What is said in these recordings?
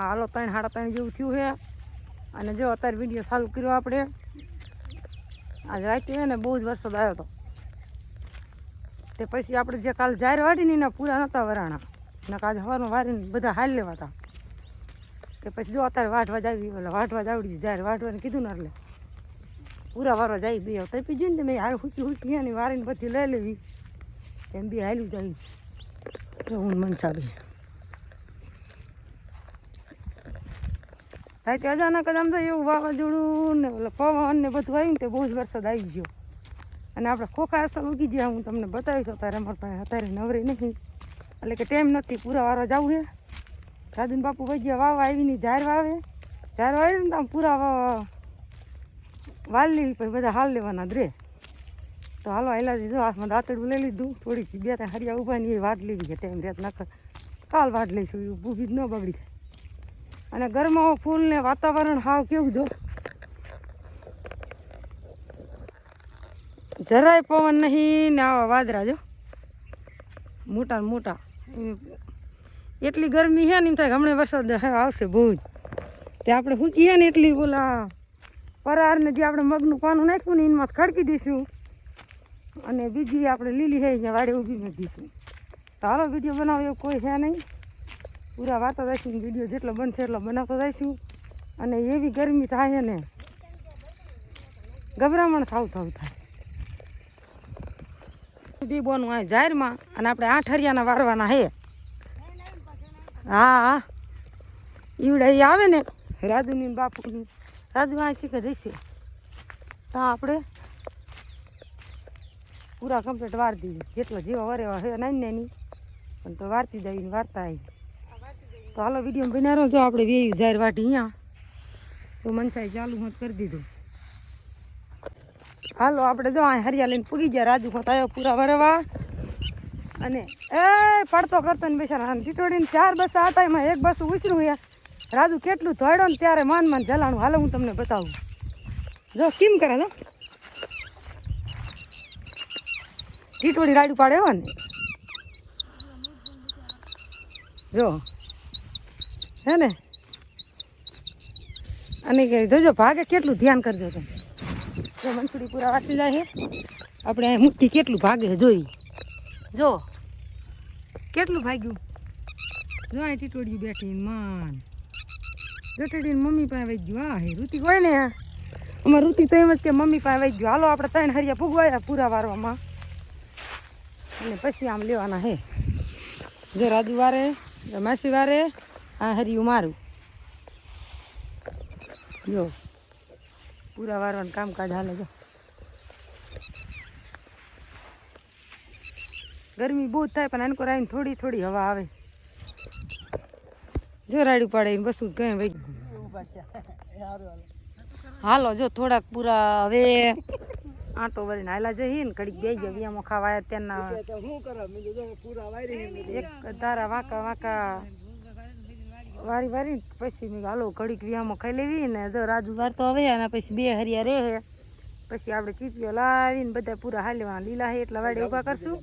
હાલો 3 સાડા 3 જેવું થયું છે અને જો અત્યારે વિડીયો ચાલુ કર્યો આપણે આજ રાતે ને બહુ જ વરસાદ આવ્યો હતો તે પછી આપણે જે કાલ જાહેર વાડીને એના પૂરા નહોતા વરાણા ને કાલ સવારમાં વારીને બધા હાલ લેવા હતા તે પછી જો અત્યારે વાઢવા જ આવી એટલે વાઢવા જ આવડી જાહેર વાઢવાને કીધું ને એટલે પૂરા વારવા જાય બે તો પી જોઈને મેં હાલ હુકી ને વારીને પછી લઈ લેવી એમ બી હાલ્યું જાય હું મનસાબી રાતે અચાનક જ આમ તો એવું વાવાઝોડું ને એટલે પવન ને બધું આવ્યું ને તે બહુ જ વરસાદ આવી ગયો અને આપણે ખોખા અસર ઉગી ગયા હું તમને બતાવીશ અત્યારે અમારા પાસે અત્યારે નવરી નહીં એટલે કે ટાઈમ નથી પૂરા વારવા જવું છે દાદીને બાપુ ભાઈ ગયા વાવા આવીને જાહેર વાવે ને આમ પૂરા વાલ લેવી પછી બધા હાલ લેવાના રે તો હાલો હાલાજી જો હાથમાં દાંતડું લઈ લીધું થોડીક 2-3 હરિયા ઊભા ની એ વાટ લેવી છે ટાઈમ રેત નાખ કાલ વાટ લઈશું એવું ઊભી જ ન બગડી અને ઘરમાં ફૂલ ને વાતાવરણ હાવ કેવું જો જરાય પવન નહીં ને આવા વાદરા જો મોટા ને મોટા એટલી ગરમી છે ને એમ થાય હમણાં વરસાદ આવશે બહુ જ તે આપણે સૂકી છે ને એટલી બોલા પરારને જે આપણે મગનું પાનું નાખ્યું ને એમાં ખડકી દઈશું અને બીજી આપણે લીલી છે અહીંયા વાડે ઊભી મૂકી દઈશું તો હાલો વિડીયો બનાવો એવું કોઈ છે નહીં પૂરા વાતો જઈશું વિડીયો જેટલો બનશે એટલો બનાવતો જઈશું અને એવી ગરમી થાય ને ગભરામણ થાવ થાય બી બોનું આ જાહેરમાં અને આપણે 8 હરિયાના વારવાના હે હા ઈવડે એ આવે ને રાજુની બાપુની રાજુ આ શીખે જઈશે તો આપણે પૂરા કમ્પ્લીટ વાર દઈએ જેટલો જેવા વરેવા હે નાની પણ તો વારતી જઈને વારતા આવી તો હાલો વિડીયો બનાવો જો આપણે વેયું જાહેર વાટી અહીંયા તો મનસાઈ ચાલુ હોત કરી દીધું હાલો આપણે જો આ હરિયા લઈને પૂગી ગયા રાજુ હોત આવ્યો પૂરા વરવા અને એ પડતો કરતો ને બેસારા ટીટોડીને 4 બસ હતા એમાં 1 બસ ઉછરું હે રાજુ કેટલું ધોડ્યો ને ત્યારે માન જલાણું હાલો હું તમને બતાવું જો કેમ કરે જો ટીટોડી રાડું પાડે હો ને જો હે ને અને કે જોજો ભાગે કેટલું ધ્યાન કરજો તમે જો મનસુડી પૂરા વાટી જાય છે આપણે અહીં મુઠ્ઠી કેટલું ભાગે જોઈ જો કેટલું ભાગ્યું જો અહીં ટીટોડિયું બેઠી માન જટેડીને મમ્મી પાસે વહી ગયું હા હે ઋતિક હોય ને અમારે ઋતિક તો એમ જ કે મમ્મી પાસે વહી ગયું હાલો આપણે 3 હરિયા પૂગવાયા પૂરા વારવામાં અને પછી આમ લેવાના હે જો રાજુ વારે માસી વારે આ હરિયું મારું જો પૂરા વારવાનું કામકાજ હાલે જો ગરમી બહુ જ થાય પણ એનકો આવીને થોડી થોડી હવા આવે જો રાડું પાડે બસું કઈ ભાઈ હાલો જો થોડાક પૂરા હવે આંટો ભરીને હાલા જઈએ ને ઘડીક બે ગયા વિયામો ખાવા ત્યાંના એક ધારા વાંકા વારી વારી પછી મેં હાલો ઘડીક વિયામો ખાઈ લેવી ને જો રાજુ વારતો હવે અને પછી 2 હરિયા રહે પછી આપણે ચીપીઓ લાવીને બધા પૂરા હાલવાના લીલા હે એટલા વાડે ઊભા કરશું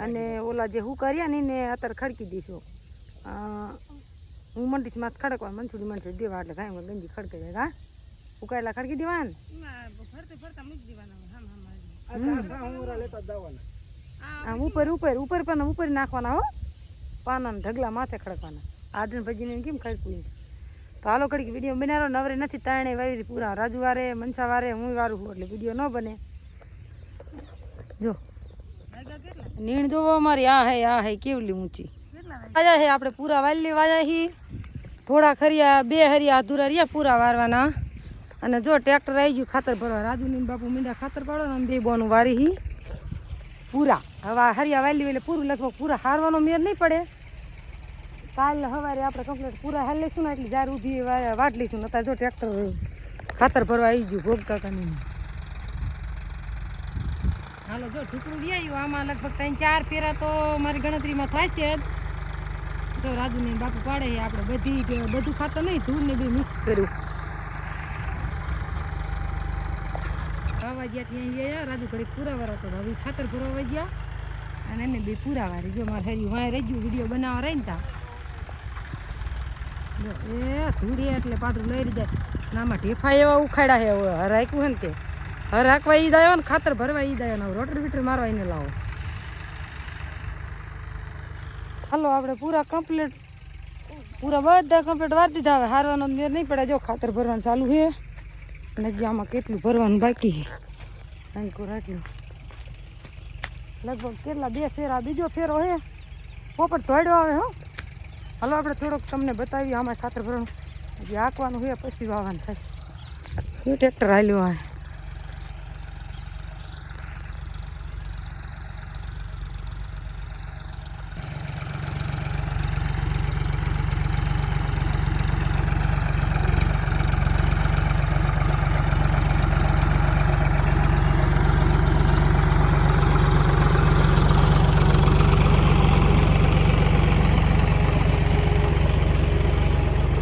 અને ઓલા જે હું કર્યા ને એને અત્યારે ખડકી દઈશું હું મંડીશ માં ખડકવા મનસુડી મનસે દેવા એટલે કાંઈ ગંજી ખડકાઈ જાય હા ઉકાયેલા ખડકી દેવા ને આમ ઉપર પણ ઉપર નાખવાના હો પાના ઢગલા માથે ખડકવાના આદન ભજીને કેમ ખડકું તો હાલો ઘડીક વિડીયો બનાવો નવરે નથી તાણે વાવી પૂરા રાજુ વારે મનસા વારે હું વારું છું એટલે વિડીયો ન બને જો નીણ જોવો અમારી આ હે કેવલી ઊંચી વાજા હે આપણે પૂરા વાલી વાજા હી થોડા ખરિયા 2 હરિયા અધૂરા રહ્યા પૂરા વારવાના અને જો ટ્રેક્ટર આવી ગયું ખાતર ભરવા રાજુની બાપુ મીંડા ખાતર પાડો ને 2 બોનું વારી હી પૂરા હવે હરિયા વાલી એટલે પૂરું લગભગ પૂરા હારવાનો મેર નહીં પડે કાલ સવારે આપણે કમ્પ્લીટ પૂરા હાલ લઈશું ને એટલે જાર ઊભી વાટ લઈશું અત્યારે જો ટ્રેક્ટર ખાતર ભરવા આવી ગયું ભોગ કાકાની હાલો જો ઢીકડું લઈ આવ્યું આમાં લગભગ 3-4 ફેરા તો મારી ગણતરીમાં થાય છે જો રાજુને બાપુ પાડે આપણે બધું ખાતર નહીં ધૂળ ને બી મિક્સ કર્યું વાવા ગયા ત્યાં ગયા રાજુ ઘડી પૂરા વાળા તો હવે ખાતર ભરવા ગયા અને એને બી પૂરા વારી જો મારે હરી વાય રહી ગયું વિડીયો બનાવવા રહી ને તા એ ધૂળી એટલે પાછું લઈ જાય ને આમાં ઢેફા એવા ઉખાડ્યા છે હવે હર હાંક્યું છે ને તે હર હાંકવા ઈ દાયો ને ખાતર ભરવા ઈ દાયો ને રોટર બીટર મારવા એને લાવો. હાલો આપણે પૂરા કમ્પ્લીટ બધા કમ્પ્લીટ વાર દીધા. હવે હારવાનો મેર નહીં પડે. જો ખાતર ભરવાનું ચાલુ છે અને હજી આમાં કેટલું ભરવાનું બાકી છે. હાંકો રાખ્યું લગભગ કેટલા 2 ફેરા બીજો ફેરો છે. પોપટ ધોડ્યો આવે હો. હાલો આપણે થોડોક તમને બતાવીએ આમાં ખાતર ભરવાનું હજી હાંકવાનું છે પછી વાવવાનું થશે. ટ્રેક્ટર હાલ્યું આવે.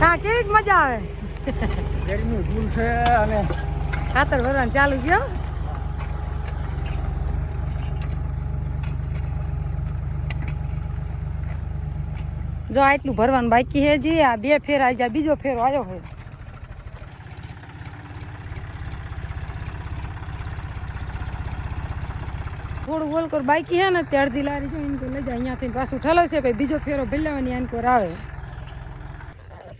હા કેવી મજા આવે. ગરમી ફૂલ છે અને ખાતર ભરવાનું ચાલુ ગયો. જો આટલું ભરવાનું બાકી છે જી. આ 2 ફેરા આજે બીજો ફેરો આવ્યો છે. થોડું ગોલકોર બાકી છે ને તે અડધી લારી જો એને લઈ જાય અહીંયાથી પાછું ઠલવશે પછી બીજો ફેરો ભેલાવાની આનકોર આવે.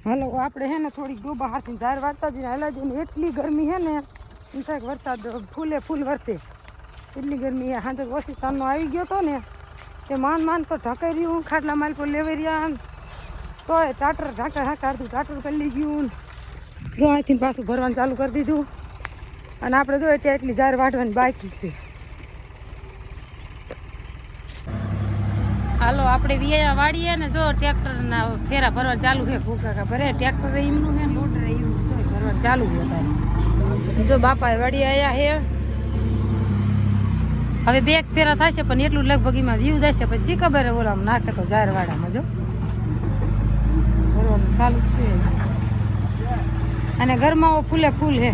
હાલો આપણે હે ને થોડીક ડોબા હાથની ઝાર વાળતા જઈને હાલા જઈને એટલી ગરમી છે ને એમ થાય વરસાદ ફૂલ વરસે એટલી ગરમી હાથે ઓછી સાંજનો આવી ગયો હતો ને તે માન તો ઢકાઈ રહ્યું ખાટલા માલ પર લેવાઈ રહ્યા તોય ઢાંકર અડધું ટાટર કરી ગયું. જો અહીંથી પાછું ભરવાનું ચાલુ કરી દીધું અને આપણે જો એટલે એટલી ઝાર વાટવાની બાકી છે. હાલો આપણે વિયા વાડીએ ને જો ટ્રેક્ટરના ફેરા ભરવા ચાલુ છે. ભૂકા ભરે ટ્રેક્ટર એમનું છે લોટર એમનું ભરવા ચાલુ છે તારે. જો બાપા વાડી આવ્યા છે. હવે 2 ફેરા થશે પણ એટલું લગભગ એમાં વ્યૂ જશે પછી ખબર ઓલામાં નાખે તો જારવાડામાં જો ભરવાનું ચાલુ છે. અને ઘરમાં ફૂલે ફૂલ છે.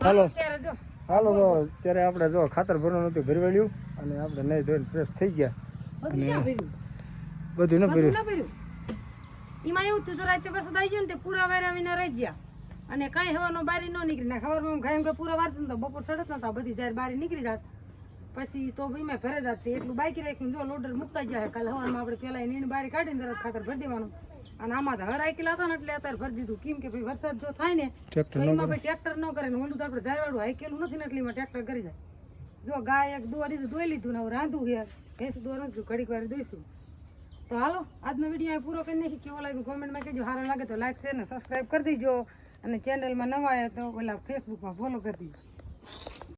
હાલો હાલો તો અત્યારે આપણે જો ખાતર ભરવાનું હતું ભરવાડ્યું અને આપણે નહીં ધોઈને ફ્રેશ થઈ ગયા અને બધું ન ભર્યું. એમાં એવું થયું રાતે વરસાદ આવી ગયો ને તે પૂરા વાયરા વિના રહી ગયા અને કાંઈ હવાનો બારી ન નીકળી ના ખબરમાં ખાઈ કે પૂરા વારતું તો બપોર સડત નતા બધી જ્યારે બારી નીકળી જાત પછી તો એમાં ભરે જાત એટલું બાકી રાખ્યું. જો લોડર મૂકતા જાય કાલે હવામાં આપણે પેલા એની બારી કાઢીને તરત ખાતર ભરી દેવાનું અને આમાં હર આઈકેલા હતા ને એટલે અત્યારે ભરી દીધું. કેમ કે ભાઈ વરસાદ જો થાય ને તો એમાં ભાઈ ટ્રેક્ટર ન કરે ને ઓલું તો આપણે ઝારવાડું હાઈકેલું નથી ને એટલે એમાં ટ્રેક્ટર કરી જાય. જો ગાય એક દોવા દીધું ધોઈ લીધું ને હવે રાંધું છે ભેંસ દોવા નથી ઘડીક વાર દોઈશું. તો હાલો આજનો વિડીયો પૂરો કરી નાખી. કેવો લાગ્યું કોમેન્ટમાં કહેજો. સારો લાગે તો લાઈક શેર ને સબસ્ક્રાઈબ કરી દેજો અને ચેનલમાં નવા આવ્યા તો પેલા ફેસબુકમાં ફોલો કરી દેજો.